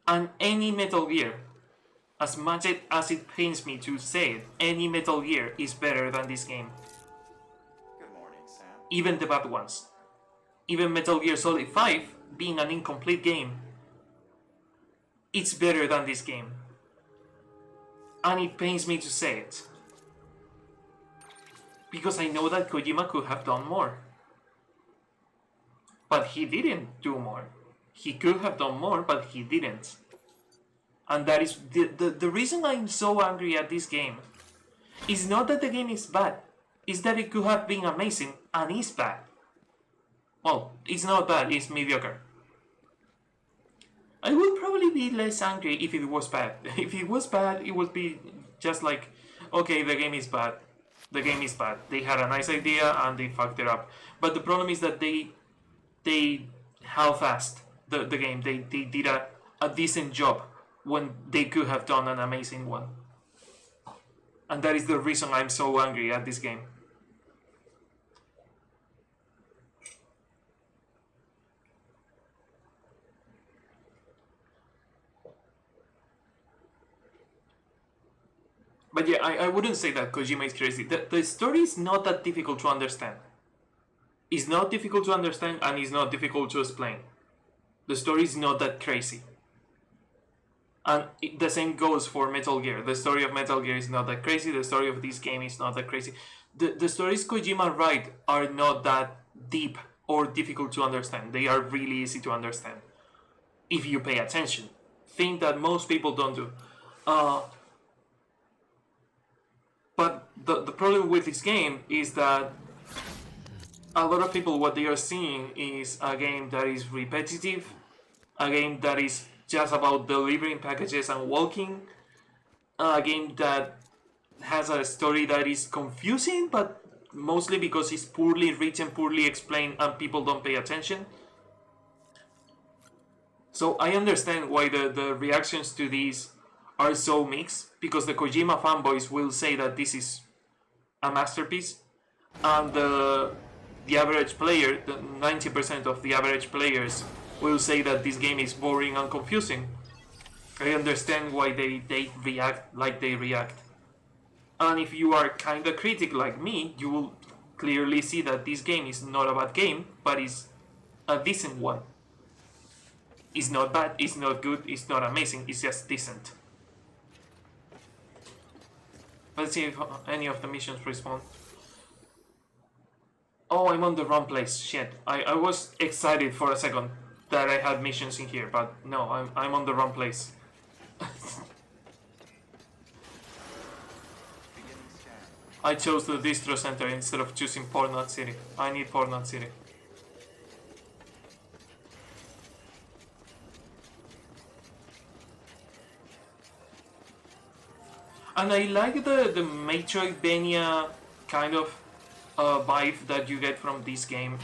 And any Metal Gear, as much as it pains me to say it, any Metal Gear is better than this game. Good morning, Sam. Even the bad ones. Even Metal Gear Solid 5, being an incomplete game, it's better than this game. And it pains me to say it. Because I know that Kojima could have done more. But he didn't do more. He could have done more, but he didn't. And that is the reason I'm so angry at this game is not that the game is bad, it's that it could have been amazing and is bad. Well, it's not bad, it's mediocre. I would probably be less angry if it was bad. If it was bad, it would be just like, okay, the game is bad. The game is bad. They had a nice idea and they fucked it up. But the problem is that they half-assed the game. They did a decent job when they could have done an amazing one. And that is the reason I'm so angry at this game. But yeah, I wouldn't say that Kojima is crazy. The story is not that difficult to understand. It's not difficult to understand and it's not difficult to explain. The story is not that crazy. And the same goes for Metal Gear. The story of Metal Gear is not that crazy. The story of this game is not that crazy. The stories Kojima writes are not that deep or difficult to understand. They are really easy to understand if you pay attention. Thing that most people don't do. But the problem with this game is that a lot of people, what they are seeing is a game that is repetitive, a game that is just about delivering packages and walking, a game that has a story that is confusing, but mostly because it's poorly written, poorly explained, and people don't pay attention. So I understand why the reactions to these are so mixed, because the Kojima fanboys will say that this is a masterpiece, and the average player, the 90% of the average players will say that this game is boring and confusing. I understand why they react like they react. And if you are kinda critic like me, you will clearly see that this game is not a bad game, but it's a decent one. It's not bad, it's not good, it's not amazing, it's just decent. Let's see if any of the missions respawn. Oh, I'm on the wrong place. Shit. I was excited for a second that I had missions in here, but no, I'm on the wrong place. I chose the distro center instead of choosing Portnut City. I need Portnut City. And I like the Metroidvania kind of vibe that you get from this game.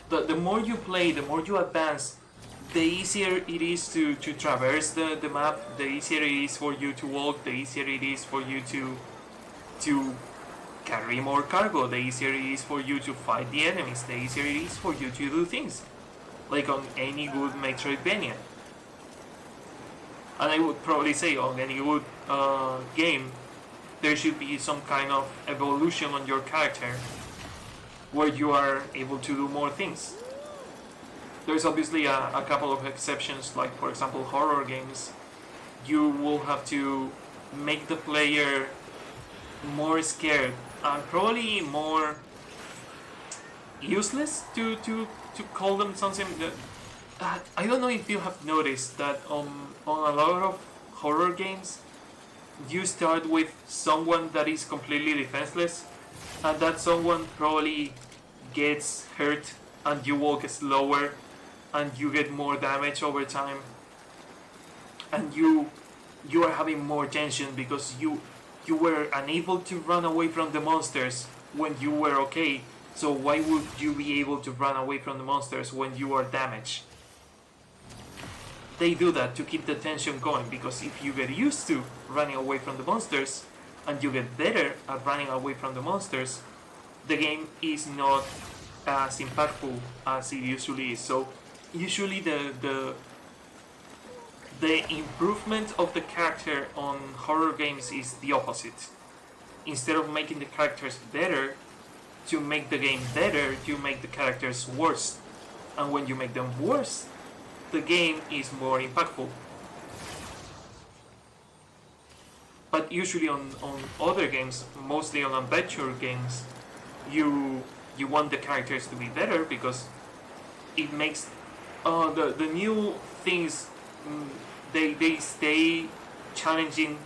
The more you play, the more you advance, the easier it is to traverse the map, the easier it is for you to walk, the easier it is for you to carry more cargo, the easier it is for you to fight the enemies, the easier it is for you to do things. Like on any good Metroidvania. And I would probably say on any good game, there should be some kind of evolution on your character where you are able to do more things. There's obviously a couple of exceptions, like for example horror games. You will have to make the player more scared and probably more useless to call them something that, I don't know if you have noticed that on a lot of horror games you start with someone that is completely defenseless, and that someone probably gets hurt and you walk slower and you get more damage over time, and you are having more tension because you were unable to run away from the monsters when you were okay, so why would you be able to run away from the monsters when you are damaged? They do that to keep the tension going, because if you get used to running away from the monsters and you get better at running away from the monsters, the game is not as impactful as it usually is. So usually the The improvement of the character on horror games is the opposite. Instead of making the characters better, to make the game better, you make the characters worse. And when you make them worse, the game is more impactful. But usually on other games, mostly on adventure games, you want the characters to be better because it makes the new things they stay challenging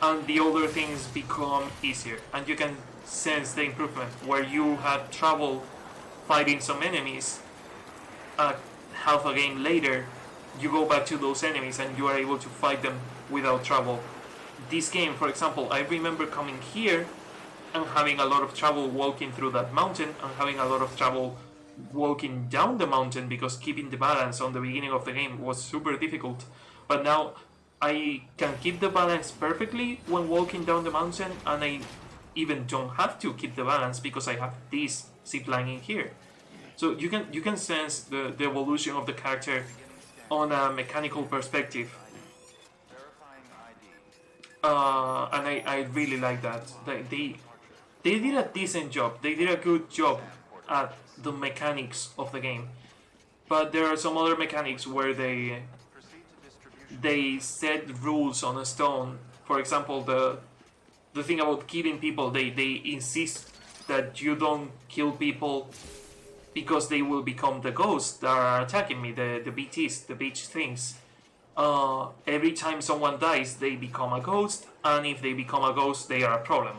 and the other things become easier, and you can sense the improvement where you had trouble fighting some enemies. Half a game later, you go back to those enemies and you are able to fight them without trouble. This game, for example, I remember coming here and having a lot of trouble walking through that mountain and having a lot of trouble walking down the mountain because keeping the balance on the beginning of the game was super difficult. But now I can keep the balance perfectly when walking down the mountain, and I even don't have to keep the balance because I have this zipline in here. So you can sense the evolution of the character on a mechanical perspective. And I really like that. They did a decent job. They did a good job at the mechanics of the game. But there are some other mechanics where they set rules on a stone. For example, the thing about killing people, they insist that you don't kill people because they will become the ghosts that are attacking me, the BTs, the beach things. Every time someone dies, they become a ghost, and if they become a ghost, they are a problem.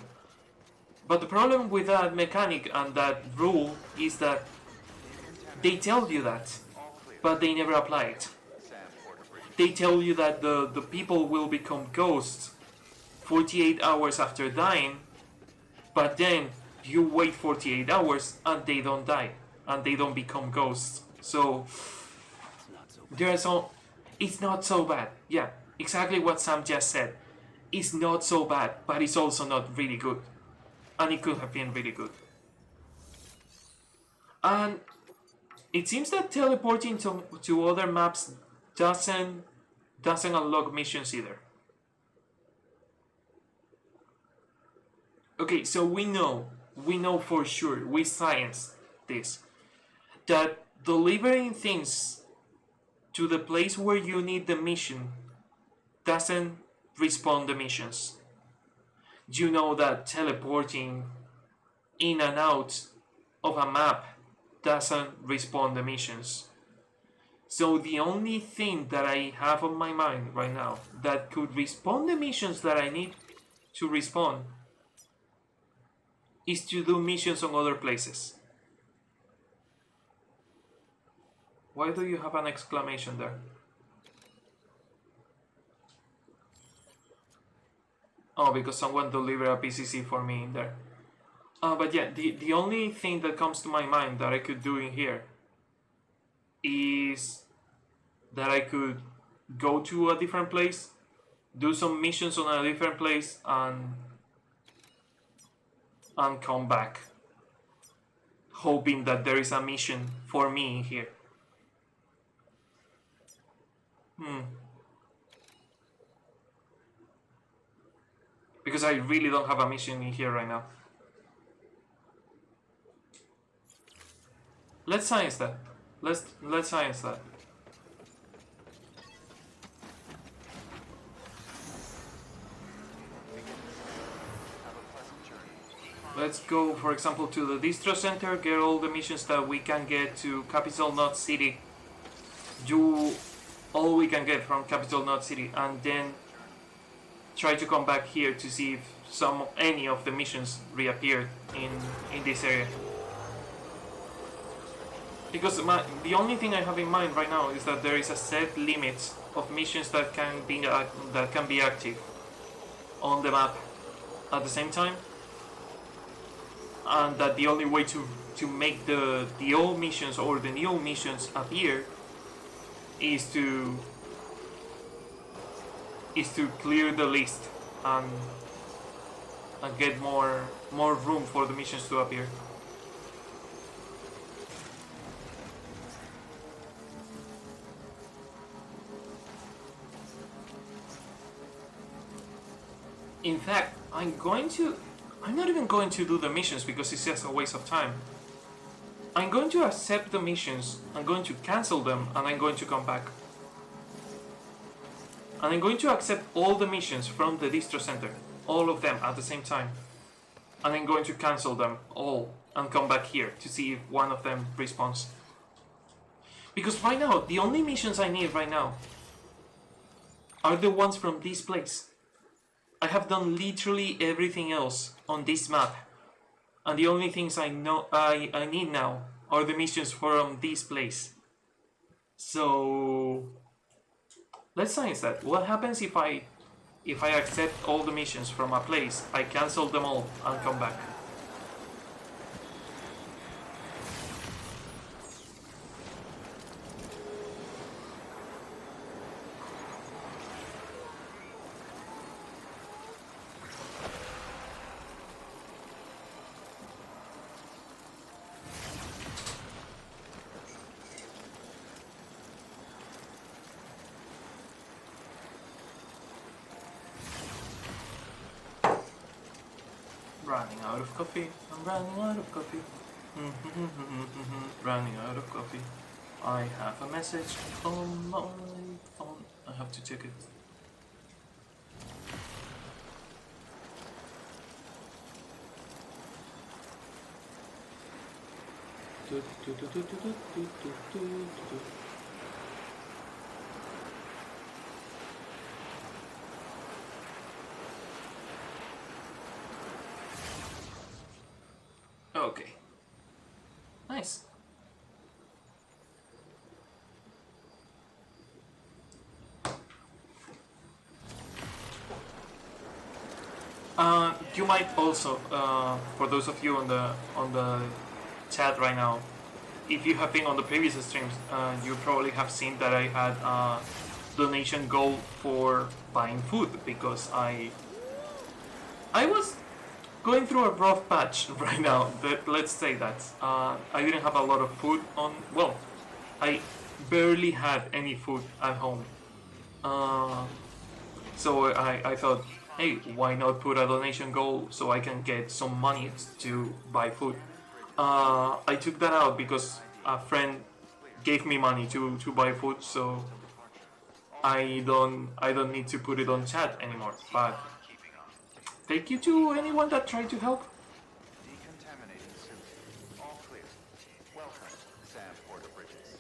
But the problem with that mechanic and that rule is that they tell you that, but they never apply it. They tell you that the people will become ghosts 48 hours after dying, but then you wait 48 hours and they don't die, and they don't become ghosts. So there are some. It's not so bad. Yeah, exactly what Sam just said. It's not so bad, but it's also not really good. And it could have been really good. And it seems that teleporting to other maps doesn't unlock missions either. Okay, so we know for sure, we science this, that delivering things to the place where you need the mission doesn't respawn the missions. You know that teleporting in and out of a map doesn't respawn the missions. So the only thing that I have on my mind right now that could respawn the missions that I need to respawn is to do missions on other places. Why do you have an exclamation there? Oh, because someone delivered a PCC for me in there. But yeah, the only thing that comes to my mind that I could do in here is that I could go to a different place, do some missions on a different place, and come back, hoping that there is a mission for me in here. Because I really don't have a mission in here right now. Let's science that. Let's science that. Let's go, for example, to the distro center, get all the missions that we can get to Capital Knot City. Do all we can get from Capital Knot City, and then try to come back here to see if any of the missions reappeared in this area. Because the only thing I have in mind right now is that there is a set limit of missions that can be active on the map at the same time, and that the only way to make the old missions or the new missions appear is to clear the list and get more room for the missions to appear. In fact, I'm not even going to do the missions because it's just a waste of time. I'm going to accept the missions, I'm going to cancel them, and I'm going to come back. And I'm going to accept all the missions from the distro center, all of them at the same time. And I'm going to cancel them all and come back here to see if one of them responds. Because right now, the only missions I need right now are the ones from this place. I have done literally everything else on this map. And the only things I need now are the missions from this place. So let's science that. What happens if I accept all the missions from a place, I cancel them all and come back? Running out of coffee. I'm running out of coffee. Running out of coffee. I have a message on my phone. I have to check it. Okay. Nice. You might also, for those of you on the chat right now, if you have been on the previous streams, you probably have seen that I had a donation goal for buying food because I was going through a rough patch right now. Let's say that I didn't have a lot of food on. Well, I barely had any food at home. So I thought, hey, why not put a donation goal so I can get some money to buy food? I took that out because a friend gave me money to buy food, so I don't need to put it on chat anymore. But thank you to anyone that tried to help. Decontaminating suit. All clear. Welcome, Sam Porter Bridges.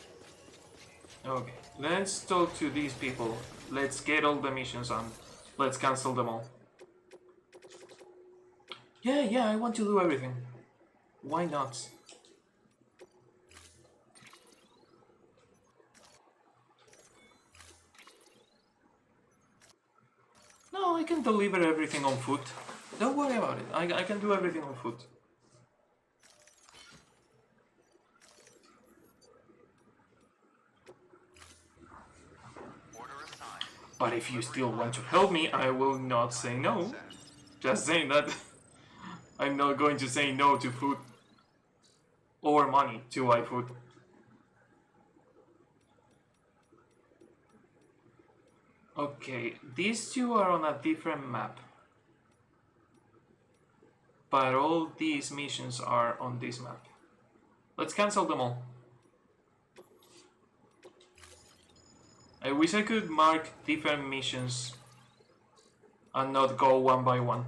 Okay, let's talk to these people. Let's get all the missions on. Let's cancel them all. Yeah, I want to do everything. Why not? No, I can deliver everything on foot. Don't worry about it. I can do everything on foot. But if you still want to help me, I will not say no. Just saying that I'm not going to say no to food or money to buy food. Okay, these two are on a different map. But all these missions are on this map. Let's cancel them all. I wish I could mark different missions and not go one by one.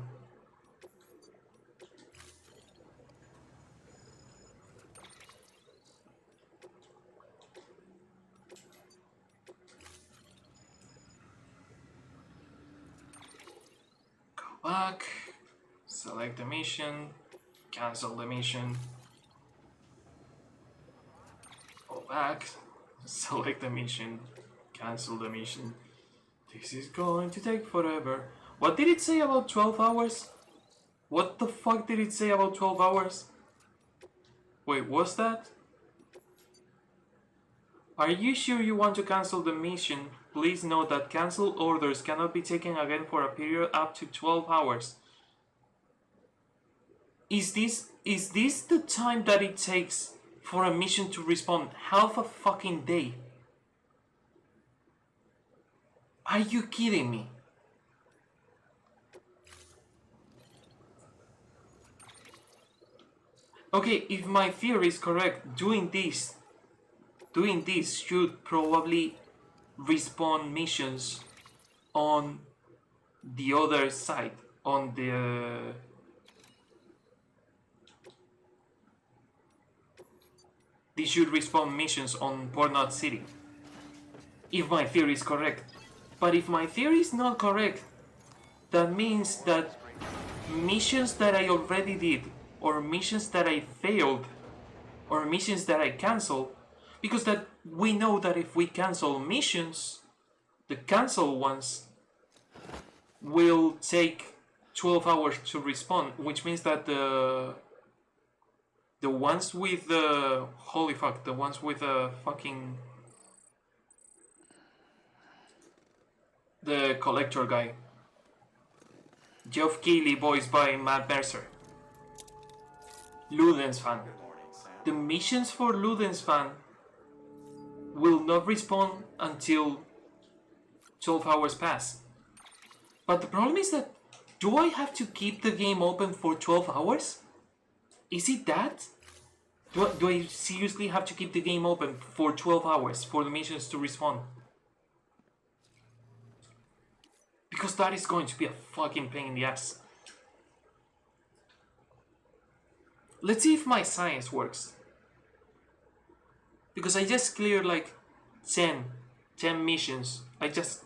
Go back, select the mission, cancel the mission, go back, select the mission, cancel the mission. This is going to take forever. What did it say about 12 hours? What the fuck did it say about 12 hours? Wait, what's that? Are you sure you want to cancel the mission? Please note that cancelled orders cannot be taken again for a period up to 12 hours. Is this the time that it takes for a mission to respond? Half a fucking day. Are you kidding me? Okay, if my theory is correct, doing this should probably respawn missions on the other side, on the this should respawn missions on Portnut City. If my theory is correct. But if my theory is not correct, that means that missions that I already did, or missions that I failed, or missions that I cancel, because that we know that if we cancel missions, the cancel ones will take 12 hours to respawn, which means that the ones with the holy fuck, the ones with the fucking the collector guy, Geoff Keighley, voiced by Matt Mercer, Ludens fan. The missions for Ludens fan will not respawn until 12 hours pass. But the problem is that, do I have to keep the game open for 12 hours? Is it that? Do I seriously have to keep the game open for 12 hours for the missions to respawn? Because that is going to be a fucking pain in the ass. Let's see if my science works. Because I just cleared like 10 missions. I just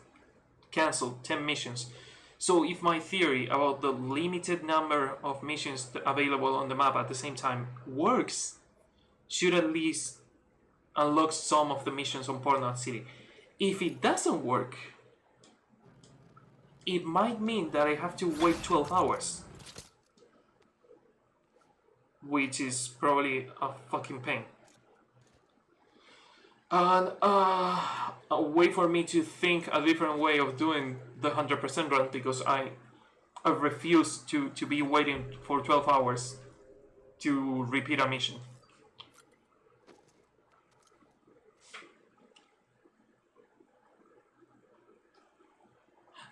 cancelled 10 missions. So if my theory about the limited number of missions available on the map at the same time works, should at least unlock some of the missions on Portnut City. If it doesn't work, it might mean that I have to wait 12 hours. Which is probably a fucking pain. And a way for me to think a different way of doing the 100% run, because I refuse to be waiting for 12 hours to repeat a mission.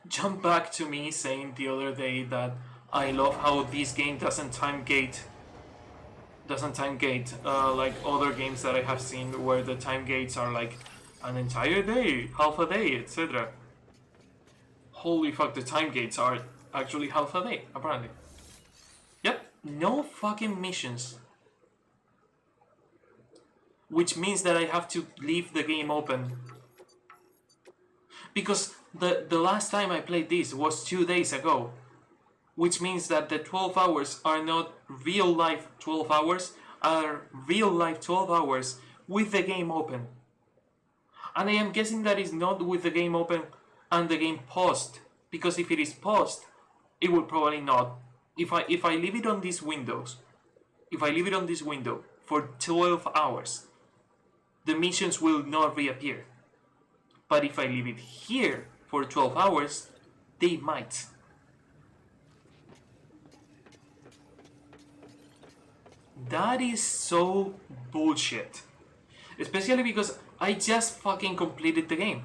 Jump back to me saying the other day that I love how this game doesn't time gate like other games that I have seen where the time gates are like an entire day, half a day, etc. Holy fuck, the time gates are actually half a day, apparently. Yep, no fucking missions. Which means that I have to leave the game open. Because the last time I played this was 2 days ago. Which means that the 12 hours are not real life 12 hours, are real life 12 hours with the game open. And I am guessing that is not with the game open and the game paused, because if it is paused, it will probably not. If I leave it on these windows, if I leave it on this window for 12 hours, the missions will not reappear. But if I leave it here for 12 hours, they might. That is so bullshit. Especially because I just fucking completed the game.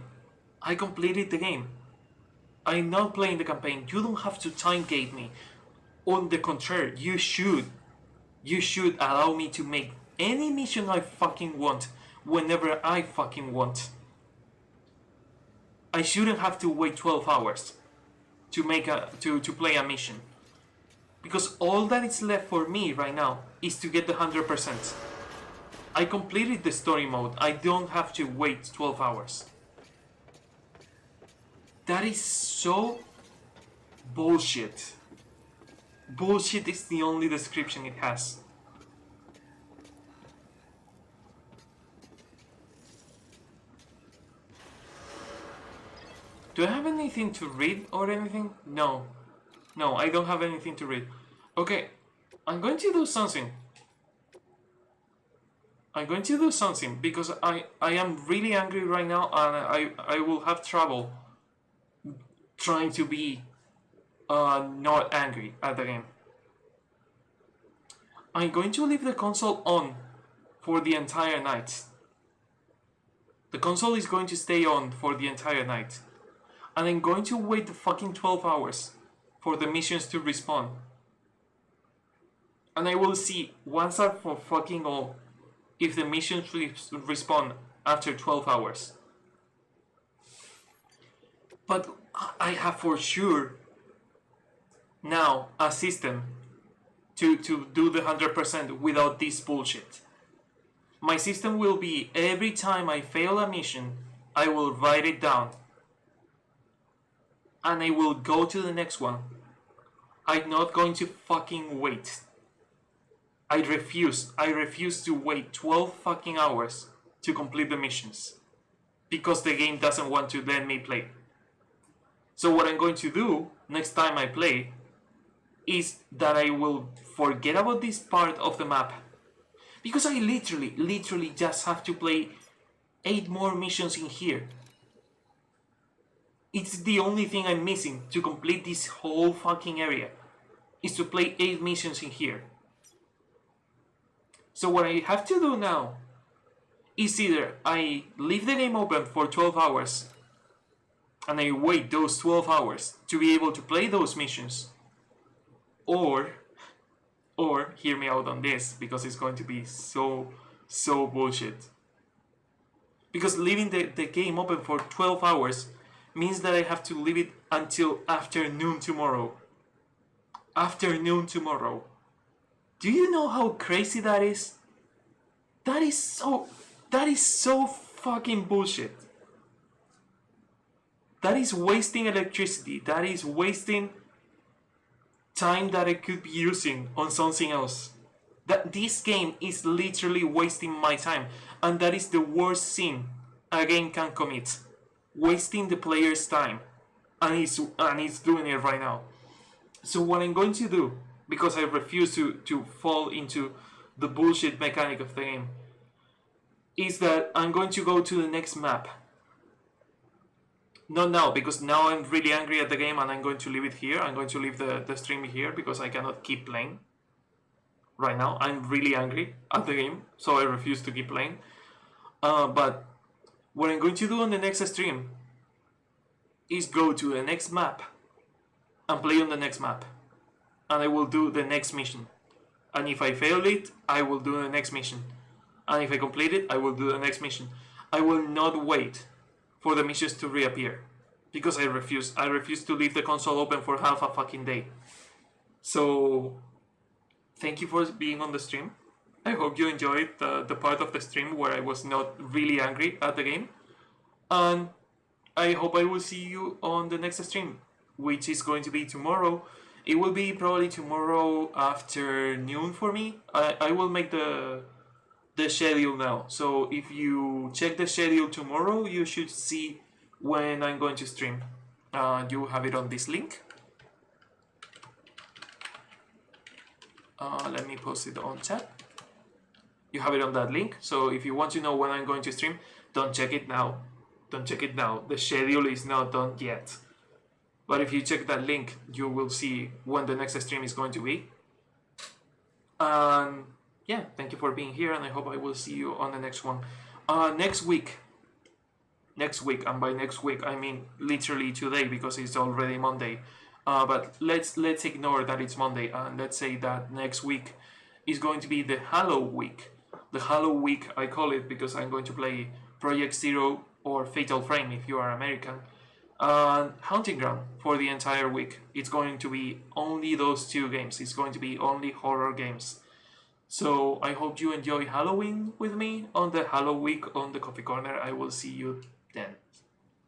I completed the game. I'm not playing the campaign. You don't have to time gate me. On the contrary, you should. You should allow me to make any mission I fucking want whenever I fucking want. I shouldn't have to wait 12 hours to play a mission. Because all that is left for me right now is to get the 100%. I completed the story mode. I don't have to wait 12 hours. That is so bullshit. Bullshit is the only description it has. Do I have anything to read or anything? No. No, I don't have anything to read. Okay, I'm going to do something. I'm going to do something because I am really angry right now, and I will have trouble trying to be not angry at the game. I'm going to leave the console on for the entire night. The console is going to stay on for the entire night. And I'm going to wait the fucking 12 hours for the missions to respawn. And I will see once and for fucking all if the missions respawn after 12 hours. But I have for sure now a system to do the 100% without this bullshit. My system will be every time I fail a mission, I will write it down. And I will go to the next one. I'm not going to fucking wait. I refuse to wait 12 fucking hours to complete the missions. Because the game doesn't want to let me play. So what I'm going to do next time I play is that I will forget about this part of the map. Because I literally just have to play 8 more missions in here. It's the only thing I'm missing to complete this whole fucking area. Is to play 8 missions in here. So what I have to do now is either I leave the game open for 12 hours and I wait those 12 hours to be able to play those missions, or hear me out on this, because it's going to be so bullshit. Because leaving the game open for 12 hours means that I have to leave it until afternoon tomorrow. Afternoon tomorrow. Do you know how crazy that is? That is so fucking bullshit. That is wasting electricity. That is wasting time that I could be using on something else. That this game is literally wasting my time, and that is the worst sin a game can commit. Wasting the player's time, and it's doing it right now. So what I'm going to do, because I refuse to fall into the bullshit mechanic of the game, is that I'm going to go to the next map. Not now, because now I'm really angry at the game and I'm going to leave it here. I'm going to leave the stream here because I cannot keep playing. Right now, I'm really angry at the game, so I refuse to keep playing. But what I'm going to do on the next stream is go to the next map and play on the next map. And I will do the next mission. And if I fail it, I will do the next mission. And if I complete it, I will do the next mission. I will not wait for the missions to reappear. Because I refuse. I refuse to leave the console open for half a fucking day. So, thank you for being on the stream. I hope you enjoyed the part of the stream where I was not really angry at the game. And I hope I will see you on the next stream, which is going to be tomorrow. It will be probably tomorrow afternoon for me. I will make the schedule now. So if you check the schedule tomorrow, you should see when I'm going to stream. You have it on this link. Let me post it on chat. You have it on that link. So if you want to know when I'm going to stream, don't check it now. Don't check it now. The schedule is not done yet. But if you check that link, you will see when the next stream is going to be. And yeah, thank you for being here, and I hope I will see you on the next one. Next week, and by next week I mean literally today, because it's already Monday. But let's ignore that it's Monday, and let's say that next week is going to be the Halo week. The Halo week, I call it, because I'm going to play Project Zero or Fatal Frame if you are American, and Hunting Ground for the entire week. It's going to be only those 2 games. It's going to be only horror games. So I hope you enjoy Halloween with me on the Halo week on the Coffee Corner. I will see you then.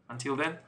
Until then.